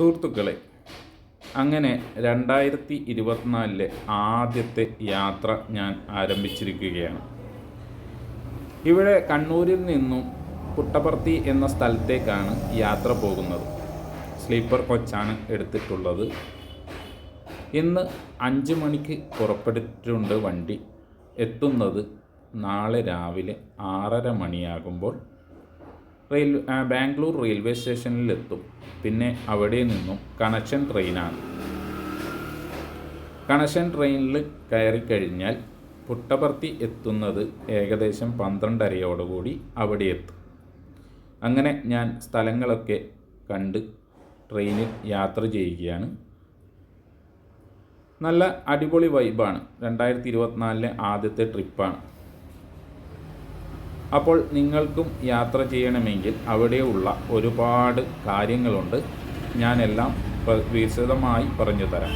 സുഹൃത്തുക്കളെ, അങ്ങനെ 2024 ആദ്യത്തെ യാത്ര ഞാൻ ആരംഭിച്ചിരിക്കുകയാണ്. ഇവിടെ കണ്ണൂരിൽ നിന്നും പുട്ടപർത്തി എന്ന സ്ഥലത്തേക്കാണ് യാത്ര പോകുന്നത്. സ്ലീപ്പർ കോച്ചാണ് എടുത്തിട്ടുള്ളത്. ഇന്ന് 5 മണിക്ക് പുറപ്പെട്ടിട്ടുണ്ട് വണ്ടി. എത്തുന്നത് നാളെ രാവിലെ 6:30 മണിയാകുമ്പോൾ ബാംഗ്ലൂർ റെയിൽവേ സ്റ്റേഷനിലെത്തും. പിന്നെ അവിടെ നിന്നും കണക്ഷൻ ട്രെയിനാണ്. കണക്ഷൻ ട്രെയിനിൽ കയറിക്കഴിഞ്ഞാൽ പുട്ടപർത്തി എത്തുന്നത് ഏകദേശം 12:30 അവിടെ എത്തും. അങ്ങനെ ഞാൻ സ്ഥലങ്ങളൊക്കെ കണ്ട് ട്രെയിനിൽ യാത്ര ചെയ്യുകയാണ്. നല്ല അടിപൊളി വൈബാണ്. 2024 ആദ്യത്തെ ട്രിപ്പാണ്. അപ്പോൾ നിങ്ങൾക്കും യാത്ര ചെയ്യണമെങ്കിൽ അവിടെയുള്ള ഒരുപാട് കാര്യങ്ങളുണ്ട്. ഞാനെല്ലാം വിശദമായി പറഞ്ഞു തരാം.